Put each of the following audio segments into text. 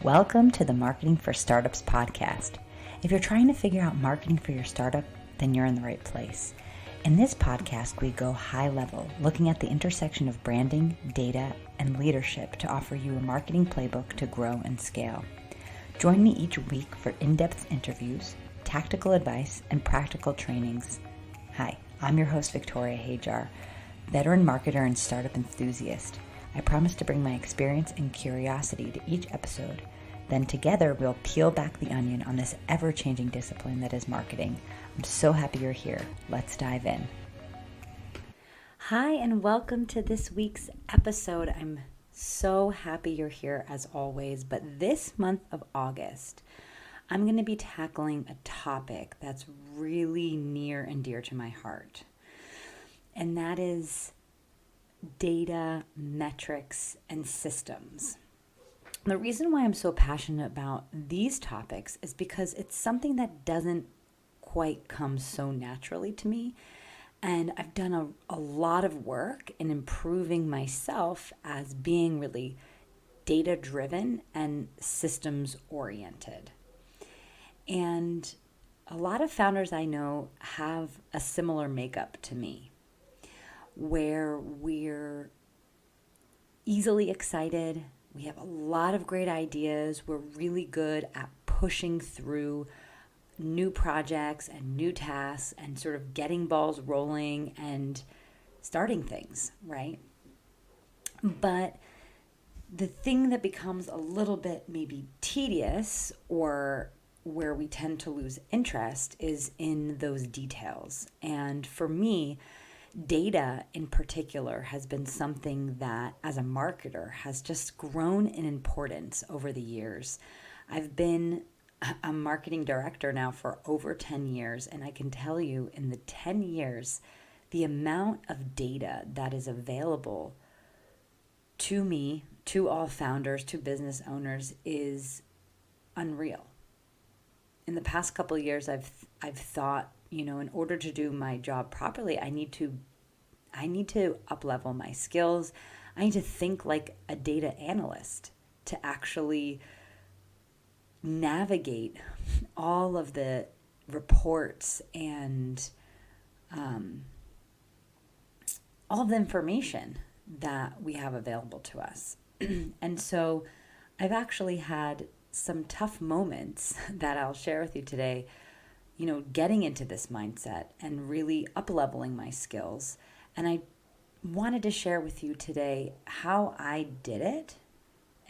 Welcome to the Marketing for Startups podcast. If you're trying to figure out marketing for your startup, then you're in the right place. In this podcast, we go high level, looking at the intersection of branding, data, and leadership to offer you a marketing playbook to grow and scale. Join me each week for in-depth interviews, tactical advice, and practical trainings. Hi, I'm your host, Victoria Hajar, veteran marketer and startup enthusiast. I promise to bring my experience and curiosity to each episode. Then together, we'll peel back the onion on this ever-changing discipline that is marketing. I'm so happy you're here. Let's dive in. Hi, and welcome to this week's episode. I'm so happy you're here as always, but this month of August, I'm going to be tackling a topic that's really near and dear to my heart, and that is data, metrics, and systems. The reason why I'm so passionate about these topics is because it's something that doesn't quite come so naturally to me. And I've done a lot of work in improving myself as being really data-driven and systems-oriented. And a lot of founders I know have a similar makeup to me, where we're easily excited. We have a lot of great ideas. We're really good at pushing through new projects and new tasks and sort of getting balls rolling and starting things, right? But the thing that becomes a little bit maybe tedious or where we tend to lose interest is in those details. And for me, data in particular has been something that as a marketer has just grown in importance over the years. I've been a marketing director now for over 10 years, and I can tell you in the 10 years, the amount of data that is available to me, to all founders, to business owners is unreal. In the past couple of years, I've thought, in order to do my job properly, I need to up-level my skills. I need to think like a data analyst to actually navigate all of the reports and all of the information that we have available to us. And so I've actually had some tough moments that I'll share with you today, getting into this mindset and really up-leveling my skills. And I wanted to share with you today how I did it.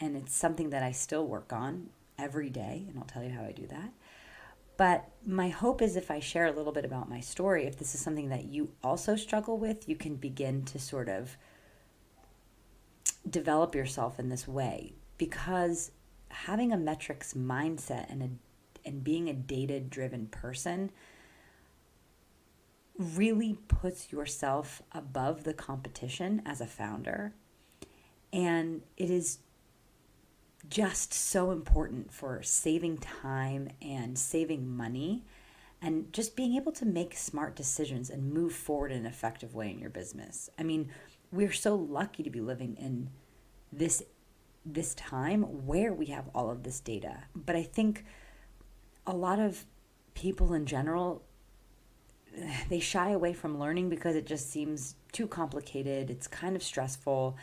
And it's something that I still work on every day, and I'll tell you how I do that. But my hope is if I share a little bit about my story, if this is something that you also struggle with, you can begin to sort of develop yourself in this way. Because having a metrics mindset and being a data-driven person really puts yourself above the competition as a founder. And it is just so important for saving time and saving money and just being able to make smart decisions and move forward in an effective way in your business. I mean, we're so lucky to be living in this time where we have all of this data. But I think a lot of people in general, they shy away from learning because it just seems too complicated. It's kind of stressful,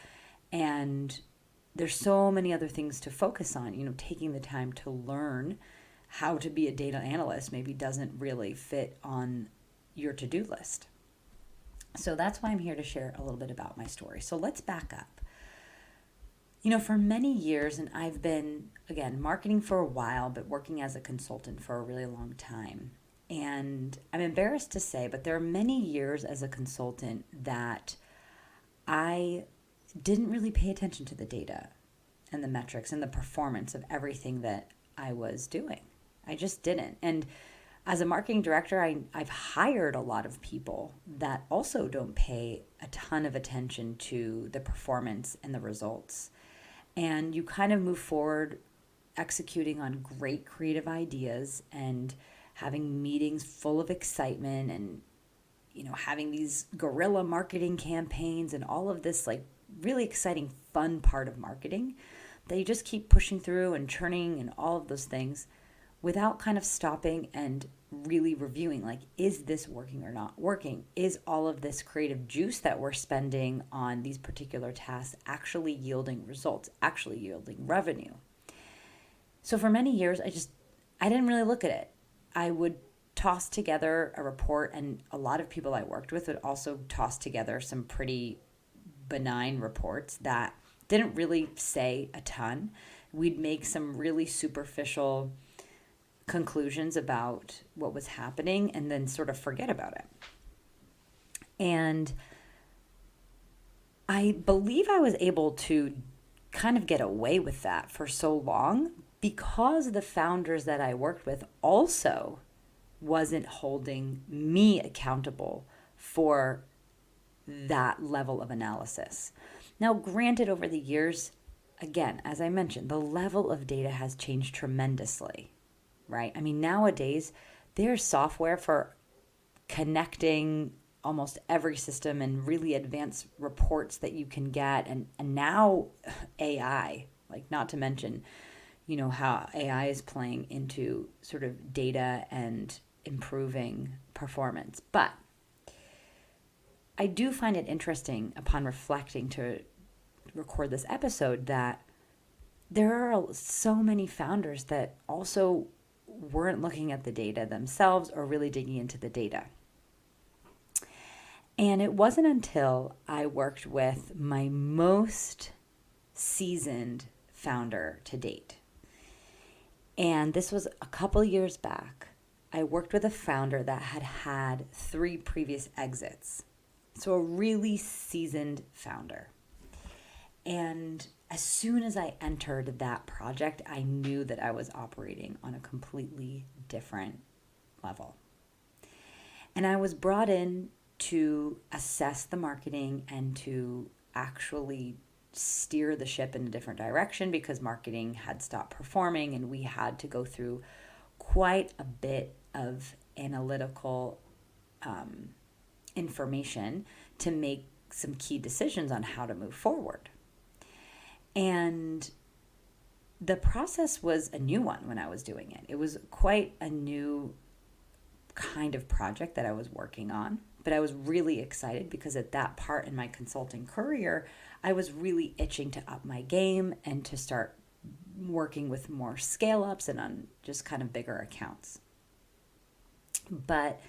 and there's so many other things to focus on. Taking the time to learn how to be a data analyst maybe doesn't really fit on your to-do list. So that's why I'm here to share a little bit about my story. So let's back up. For many years, and I've been, again, marketing for a while, but working as a consultant for a really long time. And I'm embarrassed to say, but there are many years as a consultant that I didn't really pay attention to the data and the metrics and the performance of everything that I was doing. I just didn't. And as a marketing director, I've hired a lot of people that also don't pay a ton of attention to the performance and the results. And you kind of move forward executing on great creative ideas and having meetings full of excitement and, having these guerrilla marketing campaigns and all of this like really exciting, fun part of marketing. that you just keep pushing through and churning and all of those things without kind of stopping and really reviewing, like, is this working or not working? Is all of this creative juice that we're spending on these particular tasks actually yielding results, actually yielding revenue? So for many years, I didn't really look at it. I would toss together a report, and a lot of people I worked with would also toss together some pretty benign reports that didn't really say a ton. We'd make some really superficial conclusions about what was happening and then sort of forget about it. And I believe I was able to kind of get away with that for so long because the founders that I worked with also wasn't holding me accountable for that level of analysis. Now, granted, over the years, again, as I mentioned, the level of data has changed tremendously, right? I mean, nowadays, there's software for connecting almost every system and really advanced reports that you can get. And now AI, like, not to mention, how AI is playing into sort of data and improving performance. But I do find it interesting upon reflecting to record this episode that there are so many founders that also weren't looking at the data themselves or really digging into the data. And it wasn't until I worked with my most seasoned founder to date. And this was a couple years back. I worked with a founder that had 3 previous exits. So a really seasoned founder. And as soon as I entered that project, I knew that I was operating on a completely different level. And I was brought in to assess the marketing and to actually steer the ship in a different direction because marketing had stopped performing and we had to go through quite a bit of analytical information to make some key decisions on how to move forward. And the process was a new one when I was doing it. It was quite a new kind of project that I was working on, but I was really excited because at that part in my consulting career, I was really itching to up my game and to start working with more scale-ups and on just kind of bigger accounts. But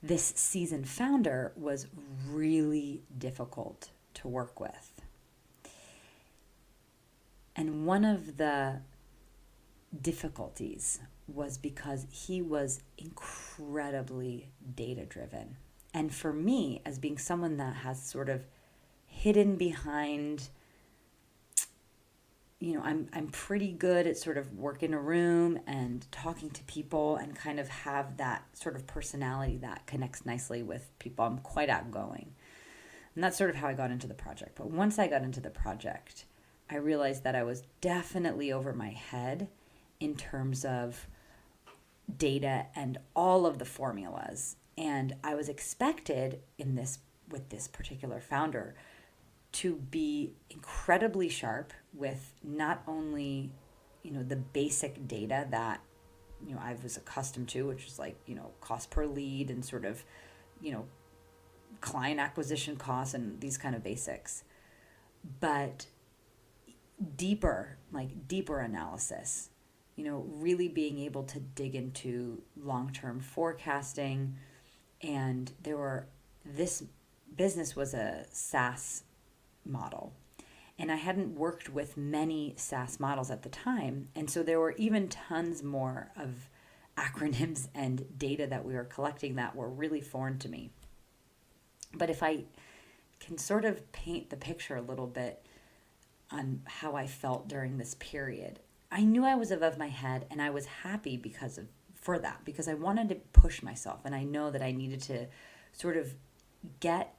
this seasoned founder was really difficult to work with. And one of the difficulties was because he was incredibly data-driven. And for me, as being someone that has sort of hidden behind, I'm pretty good at sort of working a room and talking to people and kind of have that sort of personality that connects nicely with people. I'm quite outgoing. And that's sort of how I got into the project. But once I got into the project, I realized that I was definitely over my head in terms of data and all of the formulas. And I was expected with this particular founder to be incredibly sharp with not only, the basic data that, I was accustomed to, which was like, cost per lead and sort of, client acquisition costs and these kind of basics, but deeper analysis, really being able to dig into long-term forecasting. And this business was a SaaS model. And I hadn't worked with many SaaS models at the time. And so there were even tons more of acronyms and data that we were collecting that were really foreign to me. But if I can sort of paint the picture a little bit on how I felt during this period, I knew I was above my head and I was happy because I wanted to push myself. And I know that I needed to sort of get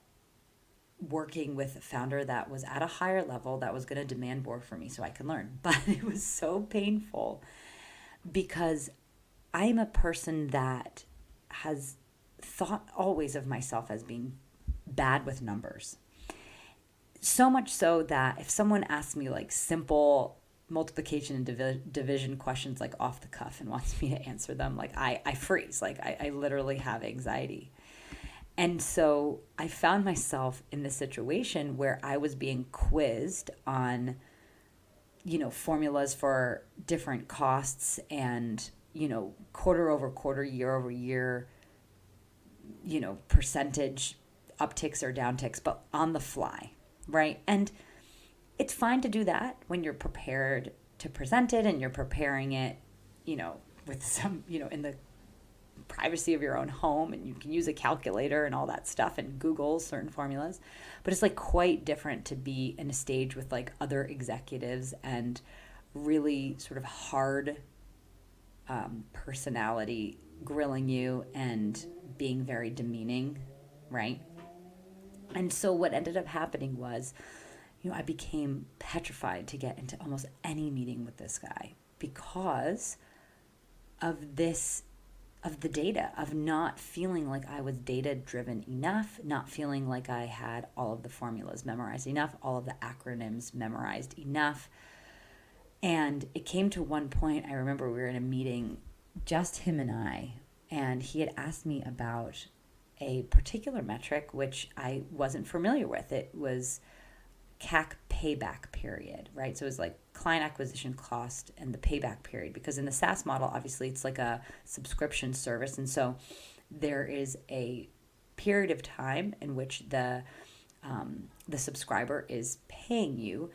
working with a founder that was at a higher level that was going to demand more from me so I could learn. But it was so painful because I'm a person that has thought always of myself as being bad with numbers. So much so that if someone asks me like simple multiplication and division questions like off the cuff and wants me to answer them, like I freeze. Like I literally have anxiety. And so I found myself in this situation where I was being quizzed on, formulas for different costs and, quarter over quarter, year over year, percentage upticks or downticks, but on the fly, right? And it's fine to do that when you're prepared to present it and you're preparing it, with some, in the privacy of your own home, and you can use a calculator and all that stuff and Google certain formulas. But it's like quite different to be in a stage with like other executives and really sort of hard personality grilling you and being very demeaning, right? And so what ended up happening was, I became petrified to get into almost any meeting with this guy because of the data, of not feeling like I was data driven enough, not feeling like I had all of the formulas memorized enough, all of the acronyms memorized enough. And it came to one point, I remember we were in a meeting, just him and I, and he had asked me about a particular metric which I wasn't familiar with. It was CAC payback period, right? So it was like client acquisition cost and the payback period, because in the SaaS model, obviously it's like a subscription service. And so there is a period of time in which the subscriber is paying you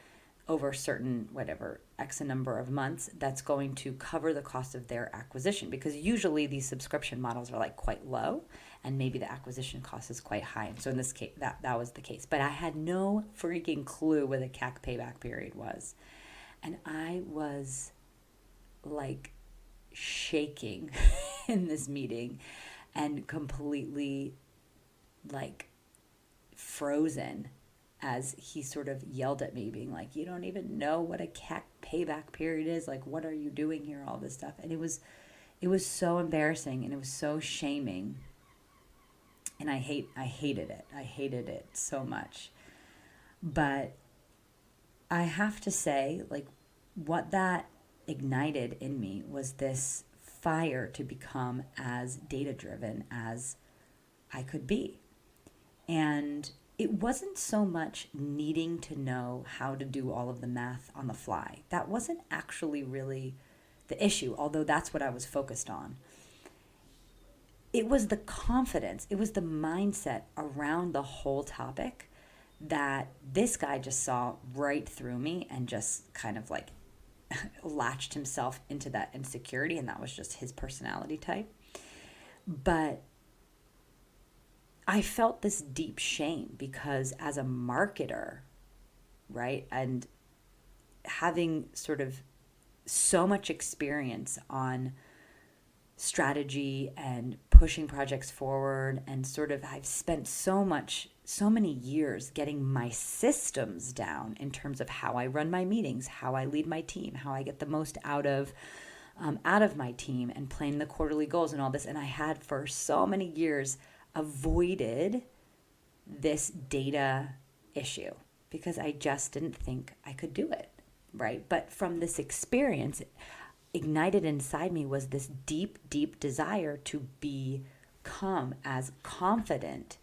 over certain, whatever, X a number of months, that's going to cover the cost of their acquisition, because usually these subscription models are like quite low and maybe the acquisition cost is quite high. And so in this case, that was the case. But I had no freaking clue what a CAC payback period was. And I was like shaking in this meeting and completely like frozen as he sort of yelled at me, being like, you don't even know what a CAC payback period is. Like, what are you doing here? All this stuff. And it was so embarrassing and it was so shaming. And I hated it. I hated it so much. But I have to say, like, what that ignited in me was this fire to become as data-driven as I could be. And it wasn't so much needing to know how to do all of the math on the fly. That wasn't actually really the issue, although that's what I was focused on. It was the confidence, it was the mindset around the whole topic that this guy just saw right through me and just kind of like latched himself into that insecurity, and that was just his personality type. But I felt this deep shame because as a marketer, right, and having sort of so much experience on strategy and pushing projects forward, and sort of I've spent so many years getting my systems down in terms of how I run my meetings, how I lead my team, how I get the most out of my team, and plan the quarterly goals and all this. And I had for so many years avoided this data issue because I just didn't think I could do it, right? But from this experience, ignited inside me was this deep, deep desire to become as confident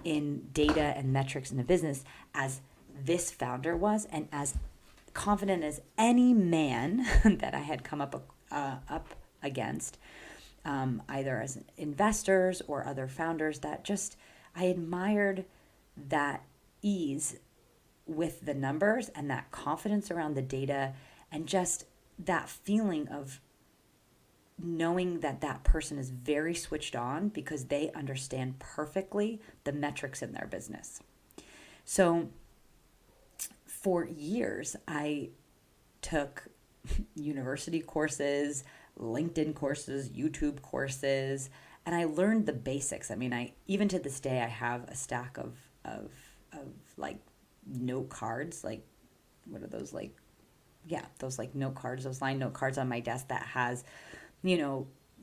in data and metrics in the business as this founder was, and as confident as any man that I had come up against, either as investors or other founders, that just I admired that ease with the numbers and that confidence around the data, and just that feeling of knowing that that person is very switched on because they understand perfectly the metrics in their business. So for years, I took university courses, LinkedIn courses, YouTube courses, and I learned the basics. I mean, even to this day, I have a stack of like note cards, like what are those, like, yeah, those like note cards, those line note cards on my desk that has,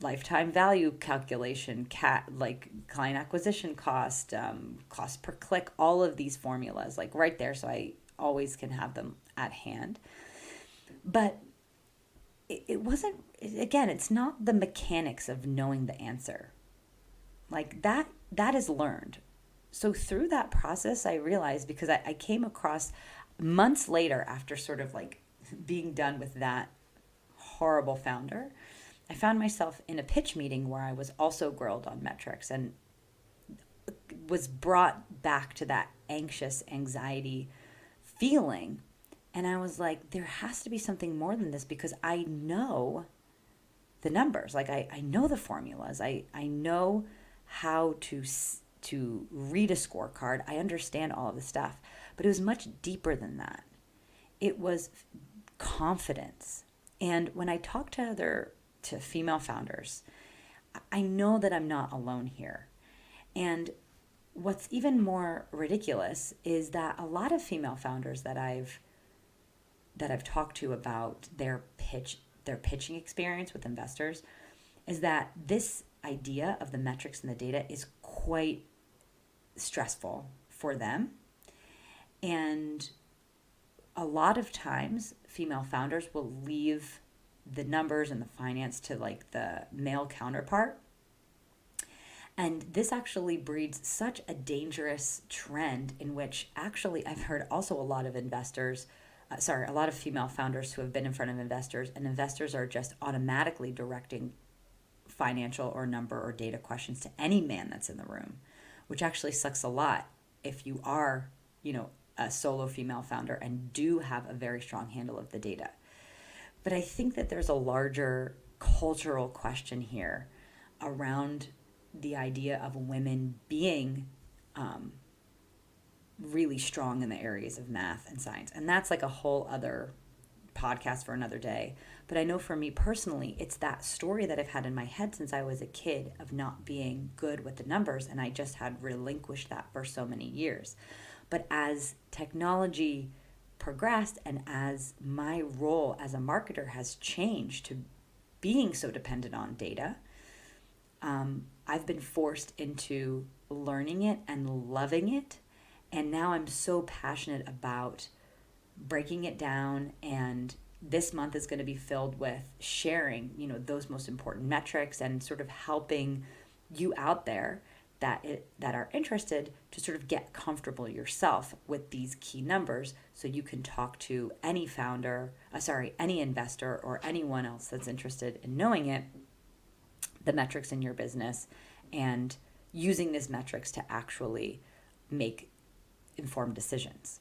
lifetime value calculation, like client acquisition cost, cost per click, all of these formulas like right there. So I always can have them at hand. But it wasn't, again, it's not the mechanics of knowing the answer. Like that is learned. So through that process, I realized, because I came across months later, after sort of like being done with that horrible founder, I found myself in a pitch meeting where I was also grilled on metrics and was brought back to that anxious anxiety feeling. And I was like, there has to be something more than this, because I know the numbers. Like I know the formulas. I know how to read a scorecard. I understand all of the stuff. But it was much deeper than that. It was confidence. And when I talk to female founders, I know that I'm not alone here. And what's even more ridiculous is that a lot of female founders that I've talked to about their pitching experience with investors is that this idea of the metrics and the data is quite stressful for them. And a lot of times female founders will leave the numbers and the finance to like the male counterpart. And this actually breeds such a dangerous trend, in which actually I've heard also a lot of a lot of female founders who have been in front of investors, and investors are just automatically directing financial or number or data questions to any man that's in the room, which actually sucks a lot if you are, a solo female founder and do have a very strong handle of the data. But I think that there's a larger cultural question here around the idea of women being really strong in the areas of math and science. And that's like a whole other podcast for another day. But I know for me personally, it's that story that I've had in my head since I was a kid of not being good with the numbers. And I just had relinquished that for so many years. But as technology progressed, and as my role as a marketer has changed to being so dependent on data, I've been forced into learning it and loving it. And now I'm so passionate about breaking it down. And this month is going to be filled with sharing, those most important metrics, and sort of helping you out there that are interested to sort of get comfortable yourself with these key numbers, so you can talk to any any investor or anyone else that's interested in knowing the metrics in your business, and using these metrics to actually make informed decisions.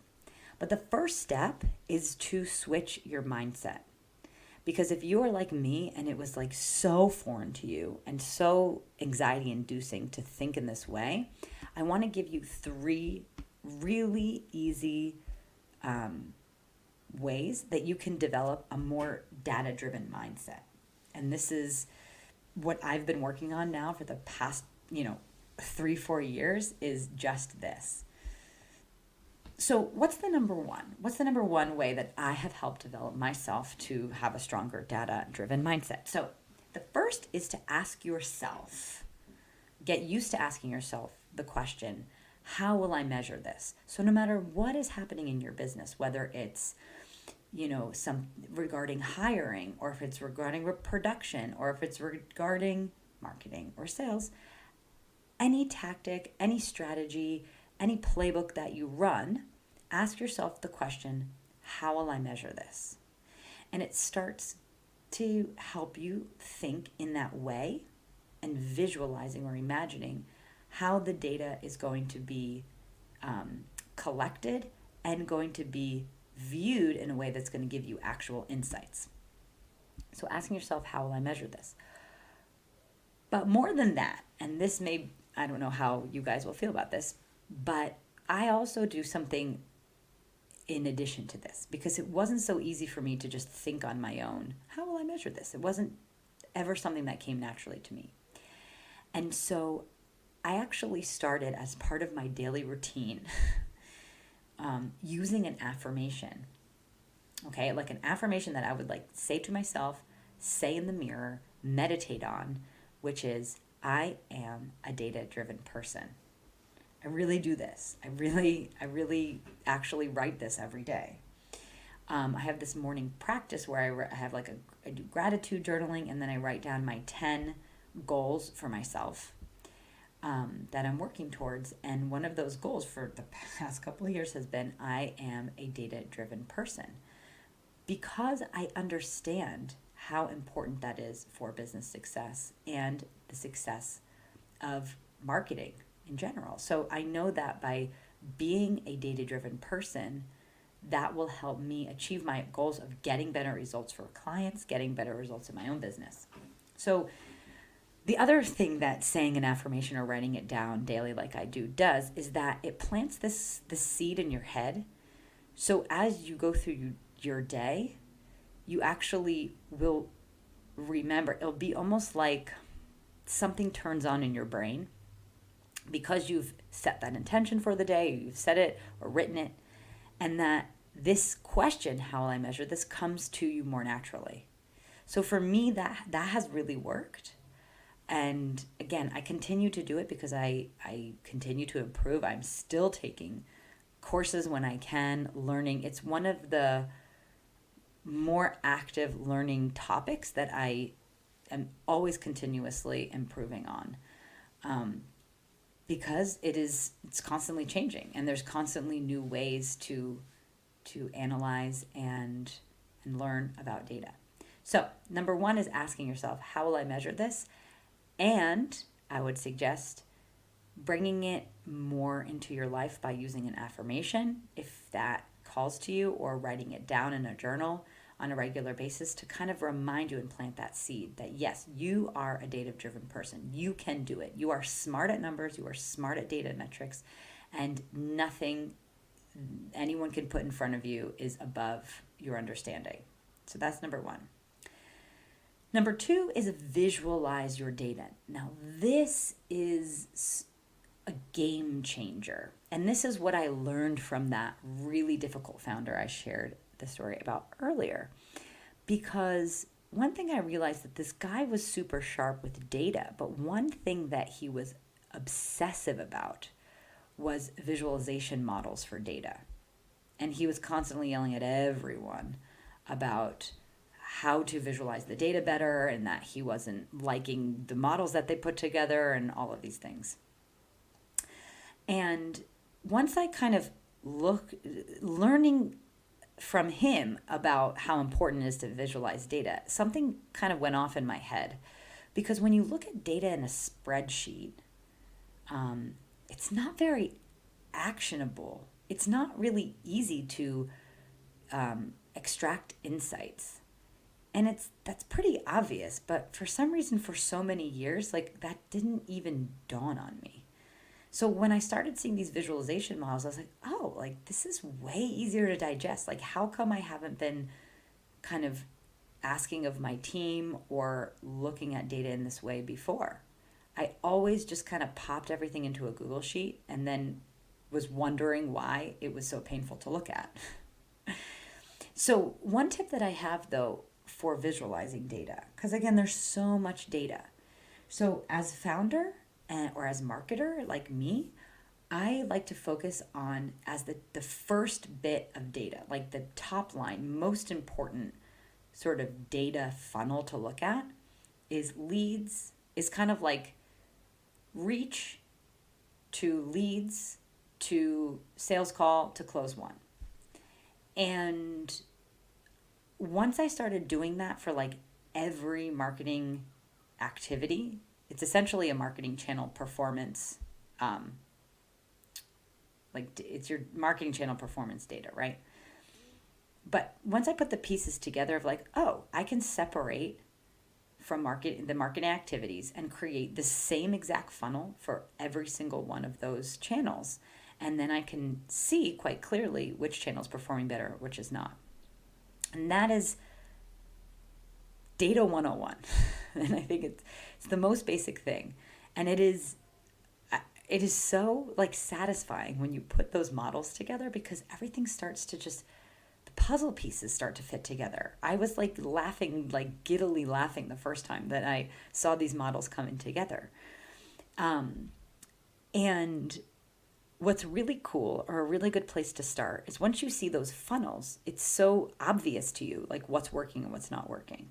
But the first step is to switch your mindset. Because if you are like me and it was like so foreign to you and so anxiety inducing to think in this way, I want to give you 3 really easy ways that you can develop a more data-driven mindset. And this is what I've been working on now for the past, 3-4 years, is just this. So what's the number one? What's the number one way that I have helped develop myself to have a stronger data-driven mindset? So the first is to ask yourself, get used to asking yourself the question, how will I measure this? So no matter what is happening in your business, whether it's, some regarding hiring, or if it's regarding production, or if it's regarding marketing or sales, any tactic, any strategy, any playbook that you run, ask yourself the question, how will I measure this? And it starts to help you think in that way, and visualizing or imagining how the data is going to be collected and going to be viewed in a way that's going to give you actual insights. So asking yourself, how will I measure this? But more than that, and I don't know how you guys will feel about this, but I also do something in addition to this, because it wasn't so easy for me to just think on my own, how will I measure this? It wasn't ever something that came naturally to me. And so I actually started, as part of my daily routine, using an affirmation. Okay, like an affirmation that I would say to myself, say in the mirror, meditate on, which is, I am a data-driven person. I really do this. I really actually write this every day. I have this morning practice where I have like I do gratitude journaling, and then I write down my 10 goals for myself that I'm working towards. And one of those goals for the past couple of years has been I am a data-driven person, because I understand how important that is for business success and the success of marketing in general. So I know that by being a data-driven person, that will help me achieve my goals of getting better results for clients, getting better results in my own business. So the other thing that saying an affirmation or writing it down daily like I do does is that it plants this seed in your head. So as you go through your day, you actually will remember. It'll be almost like something turns on in your brain because you've set that intention for the day, you've said it or written it, and that this question, how will I measure this, comes to you more naturally. So for me, that has really worked. And again, I continue to do it because I continue to improve. I'm still taking courses when I can, learning. It's one of the more active learning topics that I am always continuously improving on, because it's constantly changing, and there's constantly new ways to analyze and learn about data. So number one is asking yourself, how will I measure this? And I would suggest bringing it more into your life by using an affirmation, if that calls to you, or writing it down in a journal on a regular basis to kind of remind you and plant that seed that yes, you are a data-driven person. You can do it. You are smart at numbers. You are smart at data metrics, and nothing anyone can put in front of you is above your understanding. So that's number one. Number two is visualize your data. Now, this is a game changer. And this is what I learned from that really difficult founder I shared the story about earlier. Because one thing I realized that this guy was super sharp with data, but one thing that he was obsessive about was visualization models for data. And he was constantly yelling at everyone about how to visualize the data better, and that he wasn't liking the models that they put together and all of these things. And once I kind of learning from him about how important it is to visualize data, something kind of went off in my head. Because when you look at data in a spreadsheet, it's not very actionable. It's not really easy to extract insights. And that's pretty obvious, but for some reason, for so many years, like that didn't even dawn on me. So when I started seeing these visualization models, I was like, oh, like this is way easier to digest. Like, how come I haven't been kind of asking of my team or looking at data in this way before? I always just kind of popped everything into a Google sheet and then was wondering why it was so painful to look at. So one tip that I have, though, for visualizing data, because again, there's so much data. So as founder or as marketer like me, I like to focus on as the first bit of data, like the top line, most important sort of data funnel to look at is leads, is kind of like reach to leads to sales call to close one. And once I started doing that for like every marketing activity, it's essentially a marketing channel performance, it's your marketing channel performance data, right? But once I put the pieces together of like, oh, I can separate from the marketing activities and create the same exact funnel for every single one of those channels. And then I can see quite clearly which channel is performing better, which is not. And that is data 101. And I think it's the most basic thing. And it is so like satisfying when you put those models together, because everything starts to just, the puzzle pieces start to fit together. I was like laughing, like giddily laughing the first time that I saw these models coming together. And what's really cool, or a really good place to start, is once you see those funnels, it's so obvious to you, like what's working and what's not working.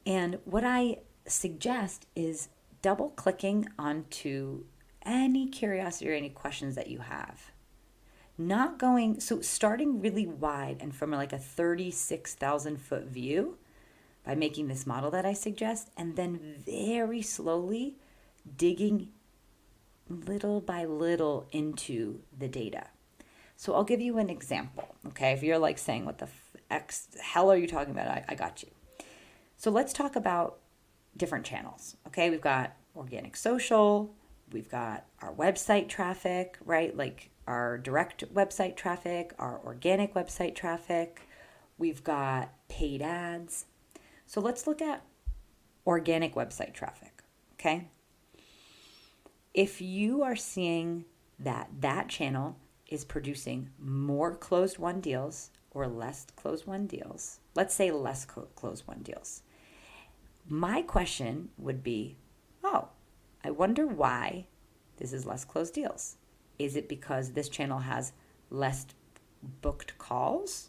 And what I suggest is double clicking onto any curiosity or any questions that you have. Not going, so starting really wide and from like a 36,000 foot view by making this model that I suggest, and then very slowly digging little by little into the data. So I'll give you an example, okay? If you're like saying, what the hell are you talking about? I got you. So let's talk about different channels, okay? We've got organic social, we've got our website traffic, right? Like our direct website traffic, our organic website traffic, we've got paid ads. So let's look at organic website traffic, okay? If you are seeing that channel is producing more closed won deals or less closed won deals, let's say less closed won deals, my question would be, oh, I wonder why this is less closed deals. Is it because this channel has less booked calls?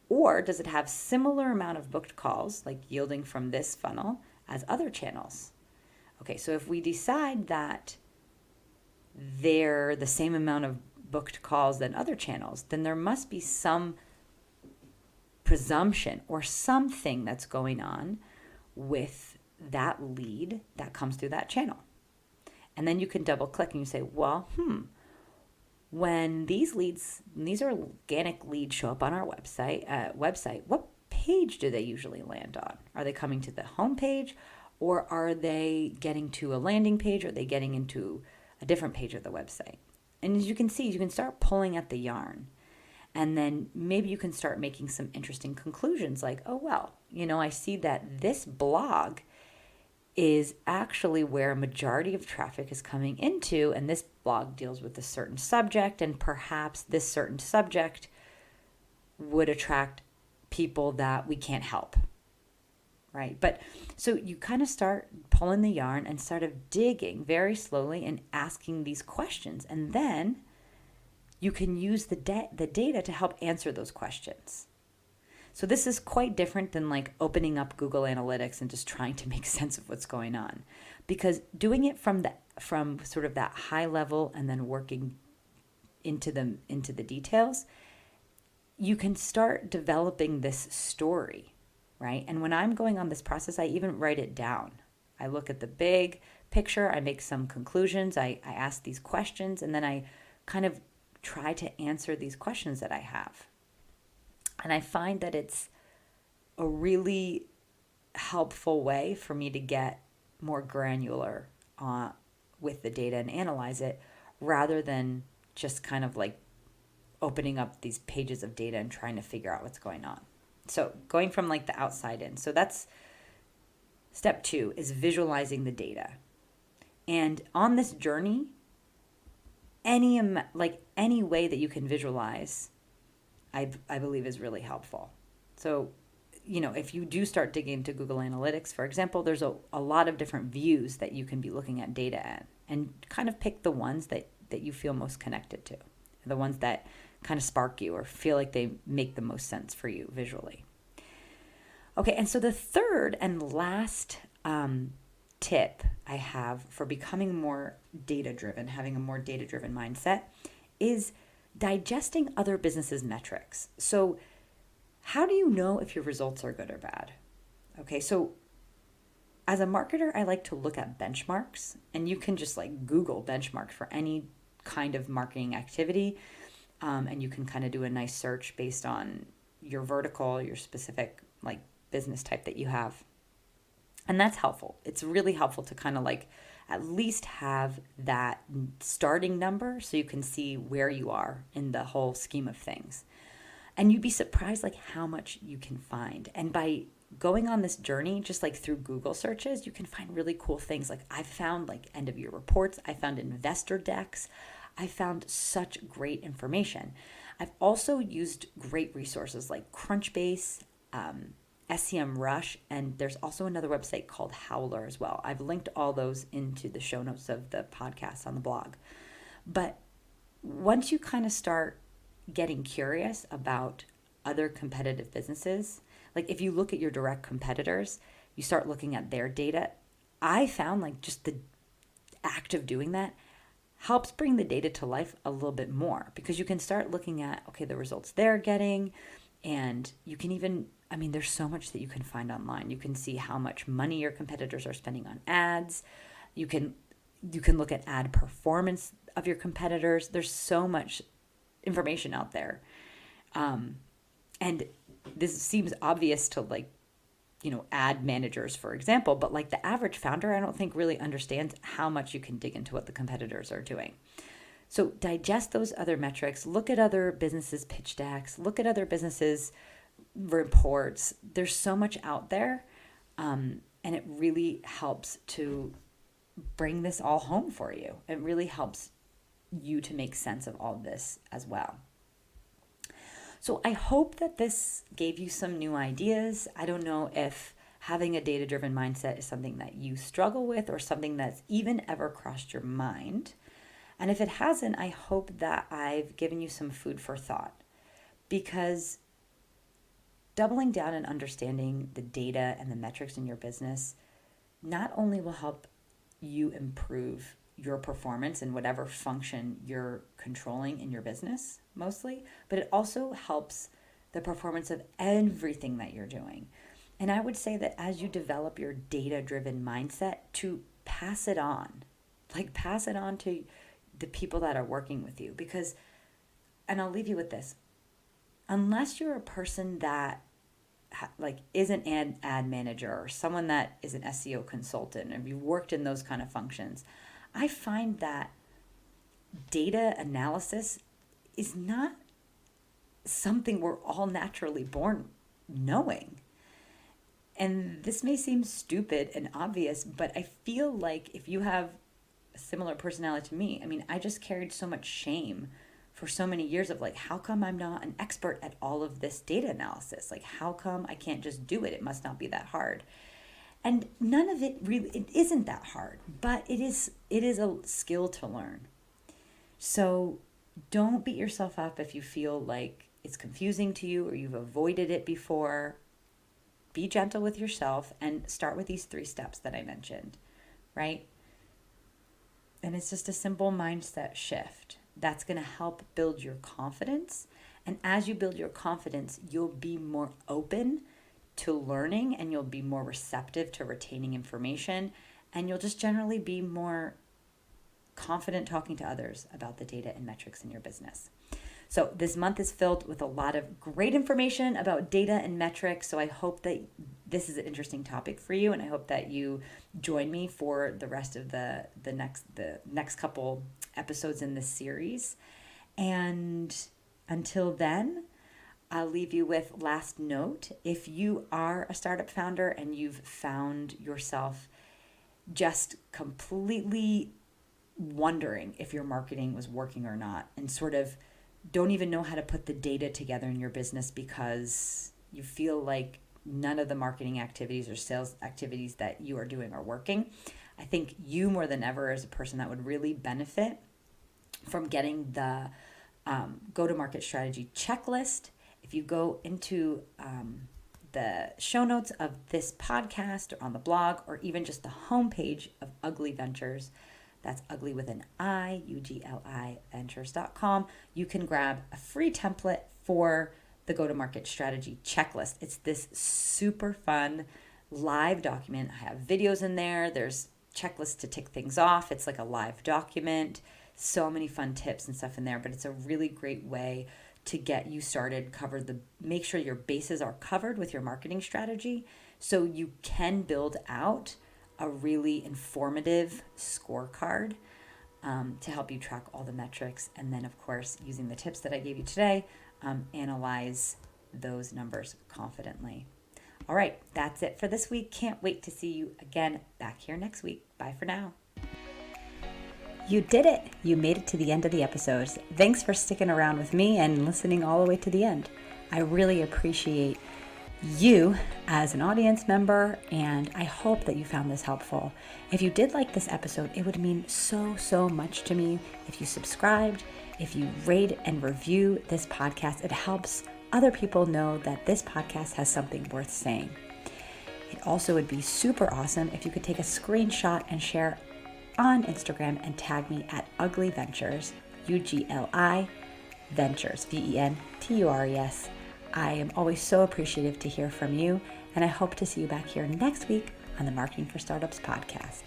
Or does it have similar amount of booked calls, like yielding from this funnel, as other channels? Okay, so if we decide that they're the same amount of booked calls than other channels, then there must be some presumption or something that's going on with that lead that comes through that channel. And then you can double click and you say, well, when these organic leads show up on our website, what page do they usually land on? Are they coming to the home page, or are they getting to a landing page, or are they getting into a different page of the website? And as you can see, you can start pulling at the yarn. And then maybe you can start making some interesting conclusions like, oh, well, I see that this blog is actually where a majority of traffic is coming into, and this blog deals with a certain subject, and perhaps this certain subject would attract people that we can't help, right? But so you kind of start pulling the yarn and sort of digging very slowly and asking these questions, and then you can use the data to help answer those questions. So this is quite different than like opening up Google Analytics and just trying to make sense of what's going on, because doing it from sort of that high level and then working into the details, you can start developing this story, right? And when I'm going on this process, I even write it down. I look at the big picture, I make some conclusions, I ask these questions, and then I kind of try to answer these questions that I have. And I find that it's a really helpful way for me to get more granular with the data and analyze it, rather than just kind of like opening up these pages of data and trying to figure out what's going on. So going from like the outside in. So that's step 2, is visualizing the data. And on this journey, any way that you can visualize, I believe is really helpful. So, if you do start digging into Google Analytics, for example, there's a lot of different views that you can be looking at data at, and kind of pick the ones that you feel most connected to, the ones that kind of spark you or feel like they make the most sense for you visually. Okay, and so the third and last tip I have for becoming more data-driven, having a more data-driven mindset, is digesting other businesses' metrics. So how do you know if your results are good or bad? Okay, so as a marketer, I like to look at benchmarks, and you can just like Google benchmarks for any kind of marketing activity, and you can kind of do a nice search based on your vertical, your specific like business type that you have. And that's helpful. It's really helpful to kind of like at least have that starting number so you can see where you are in the whole scheme of things. And you'd be surprised like how much you can find. And by going on this journey, just like through Google searches, you can find really cool things. Like I've found like end of year reports, I found investor decks, I found such great information. I've also used great resources like Crunchbase, SEMrush, and there's also another website called Howler as well. I've linked all those into the show notes of the podcast on the blog. But once you kind of start getting curious about other competitive businesses, like if you look at your direct competitors, you start looking at their data. I found like just the act of doing that helps bring the data to life a little bit more, because you can start looking at, okay, the results they're getting, and you can even, I mean, there's so much that you can find online. You can see how much money your competitors are spending on ads. You can look at ad performance of your competitors. There's so much information out there. And this seems obvious to like, ad managers, for example, but like the average founder, I don't think really understands how much you can dig into what the competitors are doing. So digest those other metrics, look at other businesses' pitch decks, look at other businesses' reports. There's so much out there. And it really helps to bring this all home for you. It really helps you to make sense of all this as well. So I hope that this gave you some new ideas. I don't know if having a data-driven mindset is something that you struggle with or something that's even ever crossed your mind. And if it hasn't, I hope that I've given you some food for thought, because doubling down and understanding the data and the metrics in your business not only will help you improve your performance in whatever function you're controlling in your business mostly, but it also helps the performance of everything that you're doing. And I would say that as you develop your data-driven mindset, to pass it on to the people that are working with you. Because, and I'll leave you with this, unless you're a person that is an ad manager or someone that is an SEO consultant, and you've worked in those kind of functions, I find that data analysis is not something we're all naturally born knowing. And this may seem stupid and obvious, but I feel like if you have a similar personality to me, I mean, I just carried so much shame for so many years of like, how come I'm not an expert at all of this data analysis? Like, how come I can't just do it? It must not be that hard. And none of it really, it isn't that hard, but it is a skill to learn. So don't beat yourself up if you feel like it's confusing to you or you've avoided it before. Be gentle with yourself and start with these 3 steps that I mentioned, right? And it's just a simple mindset shift that's going to help build your confidence. And as you build your confidence, you'll be more open to learning, and you'll be more receptive to retaining information, and you'll just generally be more confident talking to others about the data and metrics in your business. So this month is filled with a lot of great information about data and metrics. So I hope that this is an interesting topic for you, and I hope that you join me for the rest of the next couple episodes in this series. And until then, I'll leave you with last note. If you are a startup founder and you've found yourself just completely wondering if your marketing was working or not, and sort of don't even know how to put the data together in your business because you feel like none of the marketing activities or sales activities that you are doing are working, I think you more than ever is a person that would really benefit from getting the go-to-market strategy checklist. If you go into the show notes of this podcast or on the blog, or even just the homepage of Ugly Ventures, that's ugly with an I, UGLI ventures.com, you can grab a free template for the go-to-market strategy checklist. It's this super fun live document. I have videos in there. There's checklists to tick things off. It's like a live document. So many fun tips and stuff in there, but it's a really great way to get you started, make sure your bases are covered with your marketing strategy so you can build out a really informative scorecard to help you track all the metrics. And then, of course, using the tips that I gave you today, analyze those numbers confidently. All right, that's it for this week. Can't wait to see you again back here next week. Bye for now. You did it. You made it to the end of the episode. Thanks for sticking around with me and listening all the way to the end. I really appreciate you as an audience member, and I hope that you found this helpful. If you did like this episode, it would mean so much to me if you subscribed, If you rate and review this podcast, it helps other people know that this podcast has something worth saying. It also would be super awesome if you could take a screenshot and share on Instagram and tag me at Ugly Ventures, UGLI Ventures, VENTURES. I am always so appreciative to hear from you, and I hope to see you back here next week on the Marketing for Startups podcast.